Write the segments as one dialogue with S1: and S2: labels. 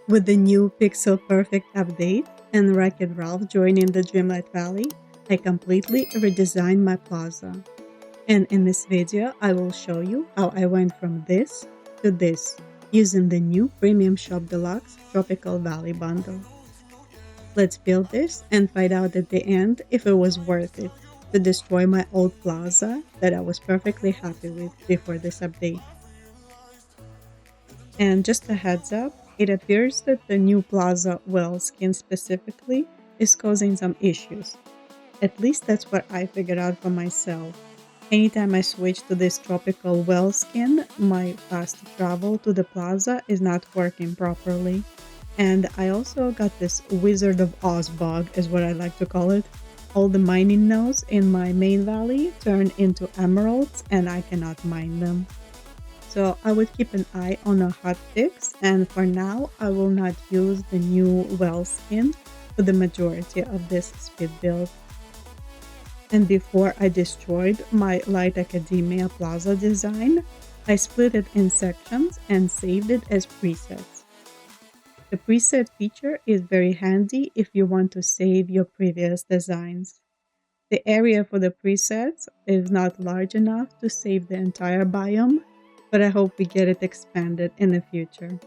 S1: With the new Pixel Perfect update and Wreck-It Ralph joining the Dreamlight Valley, I completely redesigned my plaza. And in this video, I will show you how I went from this to this using the new Premium Shop Deluxe Tropical Valley Bundle. Let's build this and find out at the end if it was worth it to destroy my old plaza that I was perfectly happy with before this update. And just a heads up, it appears that the new Plaza well skin specifically is causing some issues. At least that's what I figured out for myself. Anytime I switch to this tropical well skin, my fast travel to the plaza is not working properly. And I also got this Wizard of Oz bug, is what I like to call it. All the mining nodes in my main valley turn into emeralds and I cannot mine them. So I would keep an eye on a hotfix, and for now I will not use the new well skin for the majority of this speed build. And before I destroyed my Light Academia Plaza design, I split it in sections and saved it as presets. The preset feature is very handy if you want to save your previous designs. The area for the presets is not large enough to save the entire biome, but I hope we get it expanded in the future.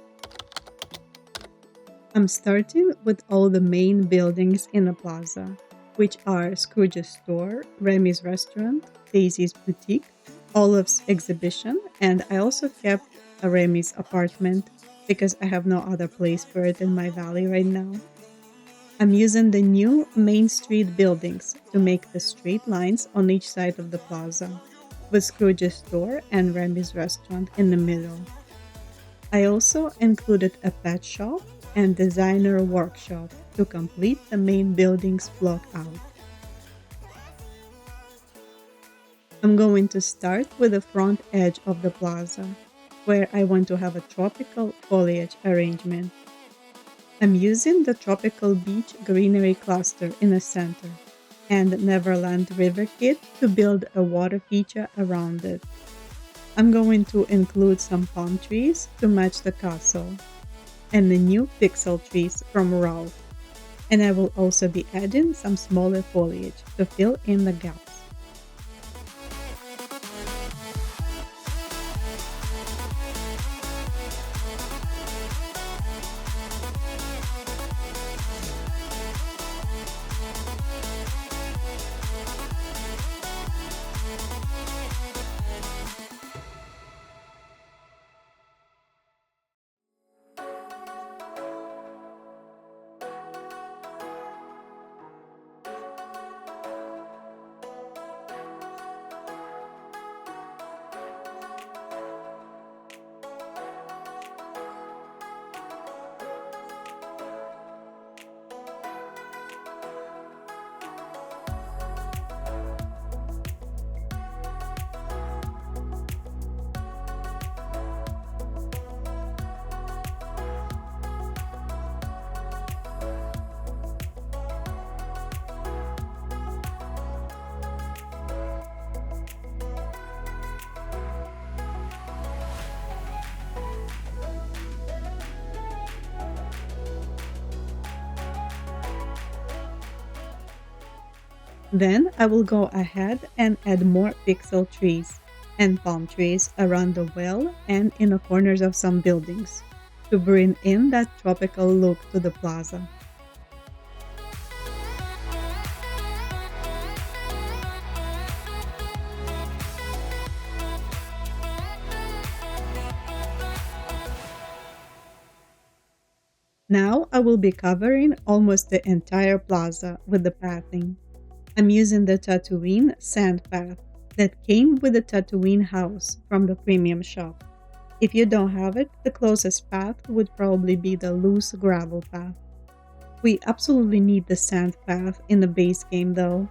S1: I'm starting with all the main buildings in the plaza, which are Scrooge's store, Remy's restaurant, Daisy's boutique, Olaf's exhibition, and I also kept a Remy's apartment because I have no other place for it in my valley right now. I'm using the new Main Street buildings to make the straight lines on each side of the plaza, with Scrooge's store and Remy's restaurant in the middle. I also included a pet shop and designer workshop to complete the main building's block out. I'm going to start with the front edge of the plaza, where I want to have a tropical foliage arrangement. I'm using the Tropical Beach Greenery Cluster in the center and Neverland River Kit to build a water feature around it. I'm going to include some palm trees to match the castle, and the new pixel trees from Ralph. And I will also be adding some smaller foliage to fill in the gaps. Then I will go ahead and add more pixel trees and palm trees around the well and in the corners of some buildings to bring in that tropical look to the plaza. Now I will be covering almost the entire plaza with the pathing. I'm using the Tatooine sand path that came with the Tatooine house from the premium shop. If you don't have it, the closest path would probably be the loose gravel path. We absolutely need the sand path in the base game though.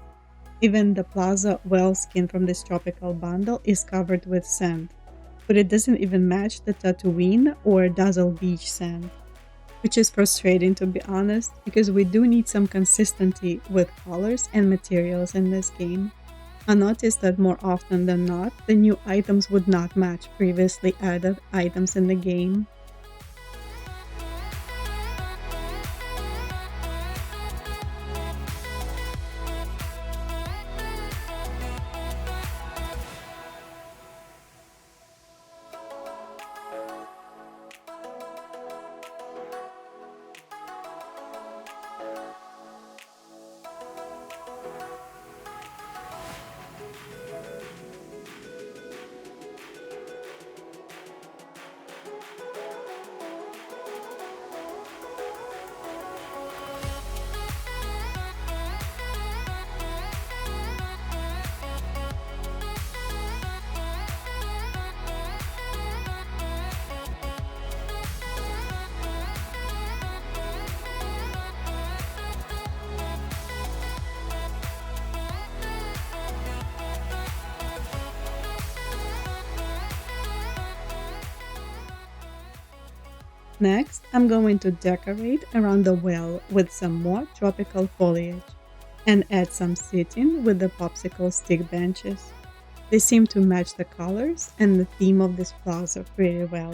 S1: Even the plaza well skin from this tropical bundle is covered with sand, but it doesn't even match the Tatooine or Dazzle Beach sand, which is frustrating to be honest, because we do need some consistency with colors and materials in this game. I noticed that more often than not, the new items would not match previously added items in the game. Next, I'm going to decorate around the well with some more tropical foliage and add some seating with the popsicle stick benches. They seem to match the colors and the theme of this plaza pretty well.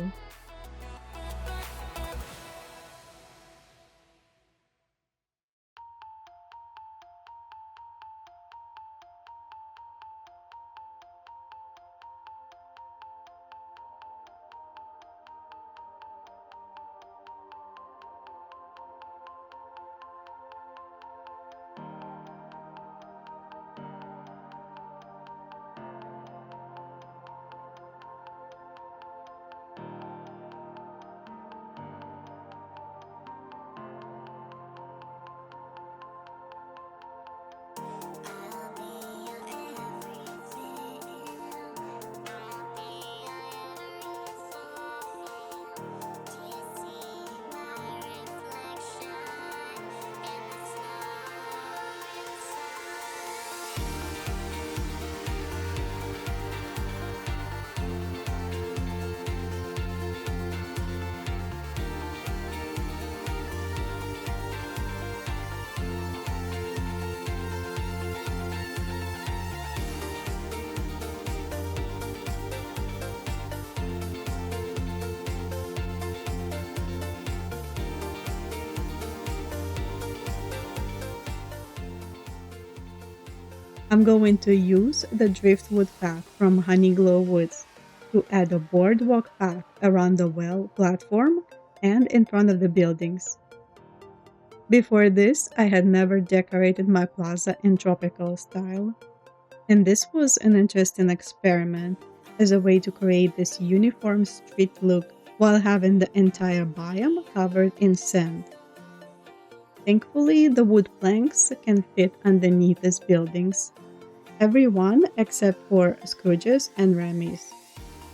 S1: I'm going to use the driftwood path from Honeyglow Woods to add a boardwalk path around the well platform and in front of the buildings. Before this, I had never decorated my plaza in tropical style, and this was an interesting experiment as a way to create this uniform street look while having the entire biome covered in sand. Thankfully, the wood planks can fit underneath these buildings, every one except for Scrooge's and Remy's,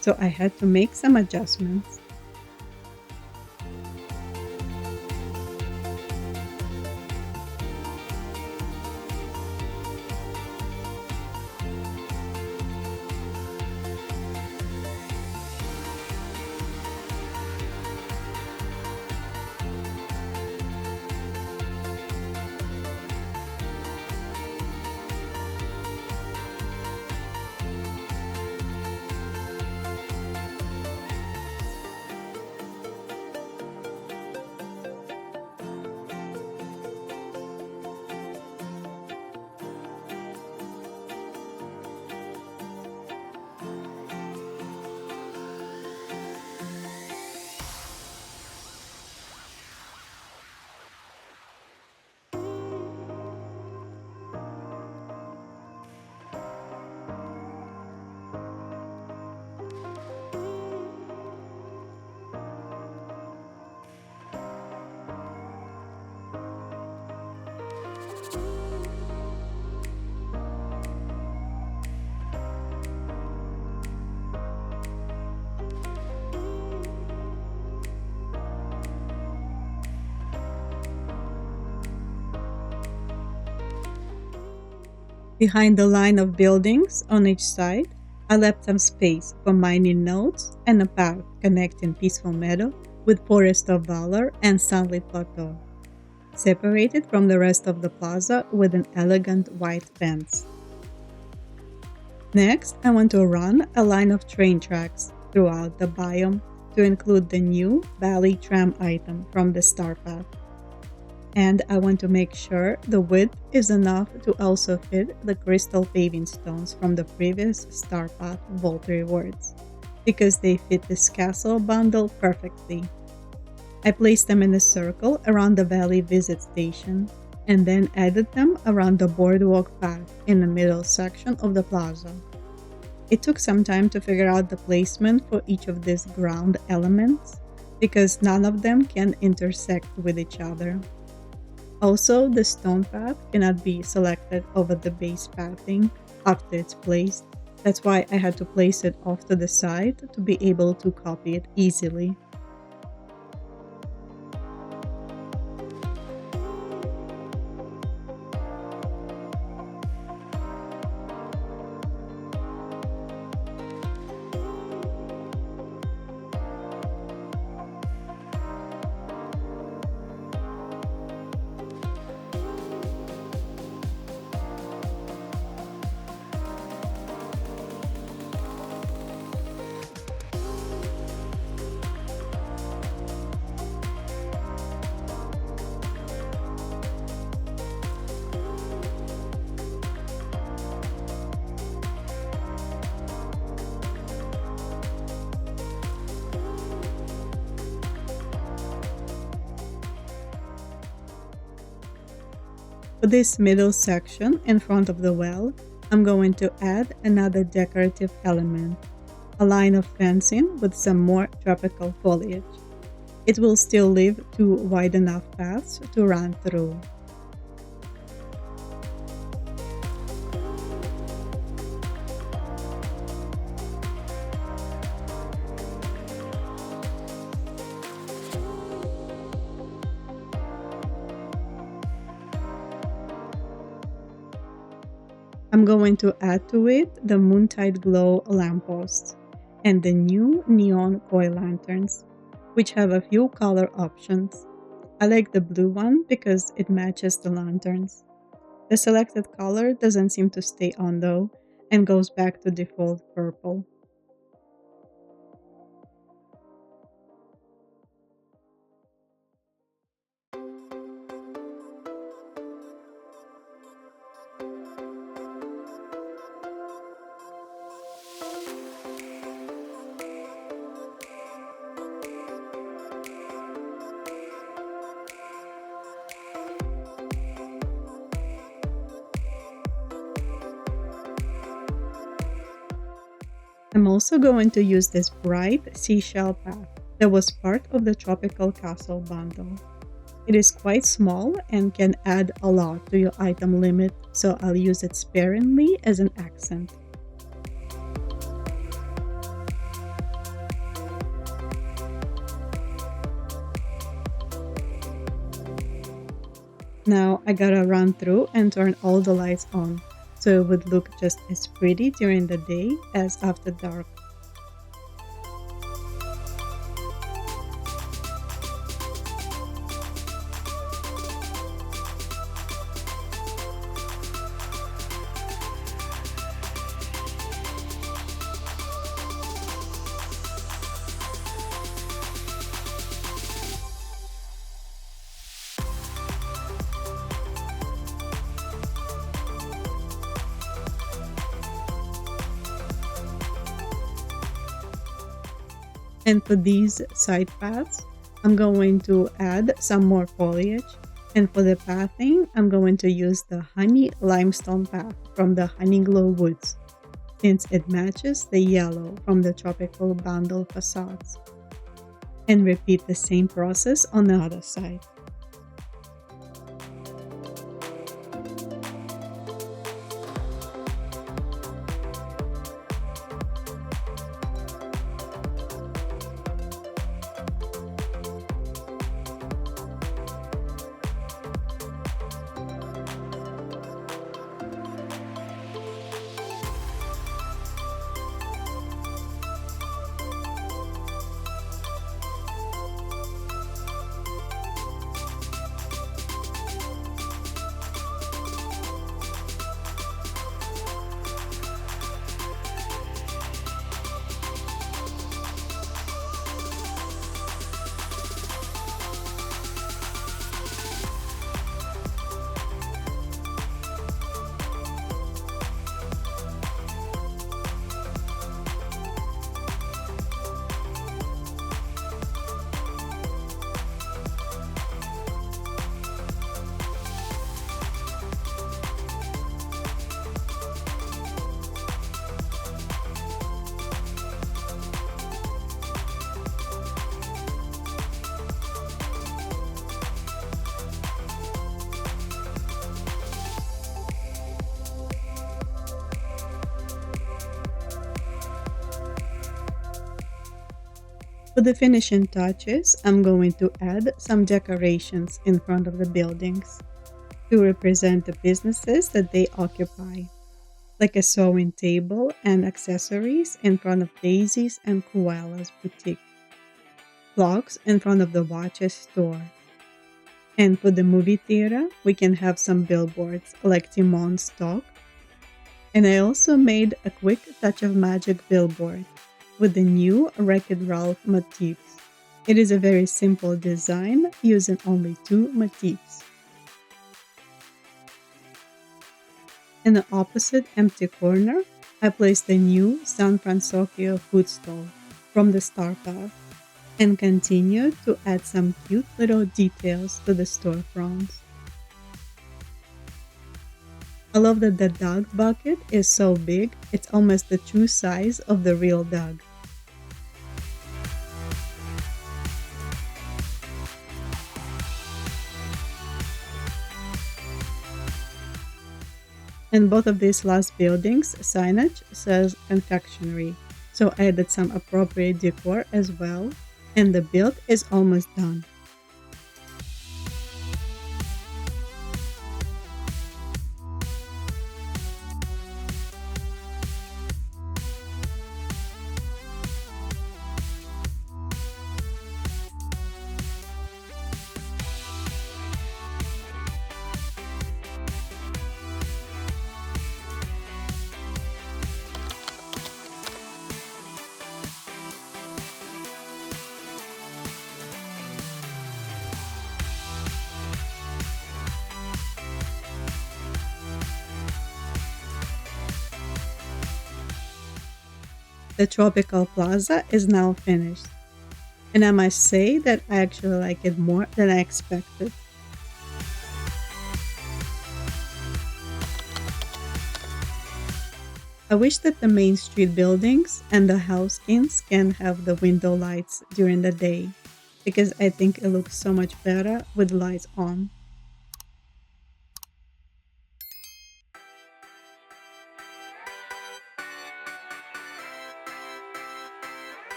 S1: so I had to make some adjustments. Behind the line of buildings on each side, I left some space for mining nodes and a path connecting Peaceful Meadow with Forest of Valor and Sunlit Plateau, separated from the rest of the plaza with an elegant white fence. Next, I want to run a line of train tracks throughout the biome to include the new Valley Tram item from the Star Path. And I want to make sure the width is enough to also fit the crystal paving stones from the previous Star Path Vault rewards, because they fit this castle bundle perfectly. I placed them in a circle around the Valley Visit Station, and then added them around the boardwalk path in the middle section of the plaza. It took some time to figure out the placement for each of these ground elements, because none of them can intersect with each other. Also, the stone path cannot be selected over the base pathing after it's placed. That's why I had to place it off to the side to be able to copy it easily. For this middle section in front of the well, I'm going to add another decorative element, a line of fencing with some more tropical foliage. It will still leave two wide enough paths to run through. I'm going to add to it the Moontide Glow lampposts and the new neon koi lanterns, which have a few color options. I like the blue one because it matches the lanterns. The selected color doesn't seem to stay on though, and goes back to default purple. I'm also going to use this bright seashell path that was part of the Tropical Castle bundle. It is quite small and can add a lot to your item limit, so I'll use it sparingly as an accent. Now I gotta run through and turn all the lights on, so it would look just as pretty during the day as after dark. And for these side paths, I'm going to add some more foliage. And for the pathing, I'm going to use the honey limestone path from the Honeyglow Woods, since it matches the yellow from the Tropical Bundle facades. And repeat the same process on the other side. For the finishing touches, I'm going to add some decorations in front of the buildings to represent the businesses that they occupy, like a sewing table and accessories in front of Daisy's and Koala's boutique, clocks in front of the watches store. And for the movie theater, we can have some billboards like Timon's Talk. And I also made a quick touch of magic billboard with the new Wreck-It Ralph motifs. It is a very simple design using only two motifs. In the opposite empty corner, I placed the new San Francisco food stall from the Star Path and continued to add some cute little details to the storefronts. I love that the dog bucket is so big, it's almost the true size of the real dog. In both of these last buildings, signage says confectionery, so I added some appropriate decor as well, and the build is almost done. The Tropical Plaza is now finished, and I must say that I actually like it more than I expected. I wish that the main street buildings and the house skins can have the window lights during the day, because I think it looks so much better with lights on.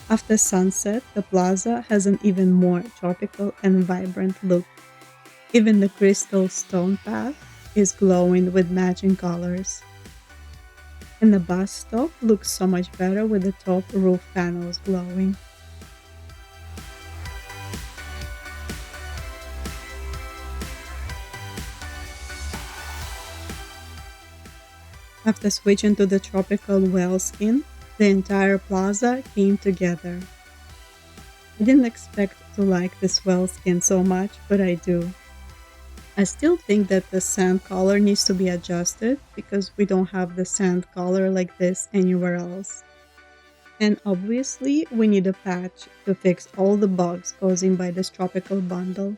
S1: After sunset, the plaza has an even more tropical and vibrant look. Even the crystal stone path is glowing with matching colors. And the bus stop looks so much better with the top roof panels glowing. After switching to the tropical whale skin, the entire plaza came together. I didn't expect to like this whale skin so much, but I do. I still think that the sand color needs to be adjusted because we don't have the sand color like this anywhere else. And obviously, we need a patch to fix all the bugs caused by this tropical bundle.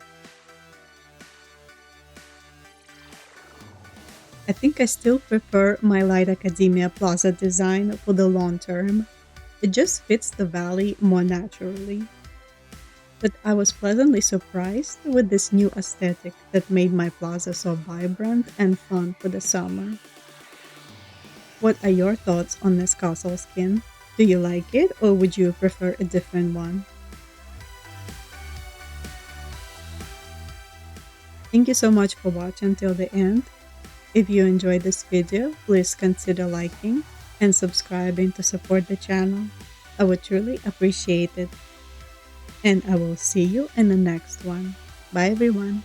S1: I think I still prefer my Light Academia Plaza design for the long term. It just fits the valley more naturally. But I was pleasantly surprised with this new aesthetic that made my plaza so vibrant and fun for the summer. What are your thoughts on this castle skin? Do you like it or would you prefer a different one? Thank you so much for watching till the end. If you enjoyed this video, please consider liking and subscribing to support the channel. I would truly appreciate it. And I will see you in the next one. Bye everyone.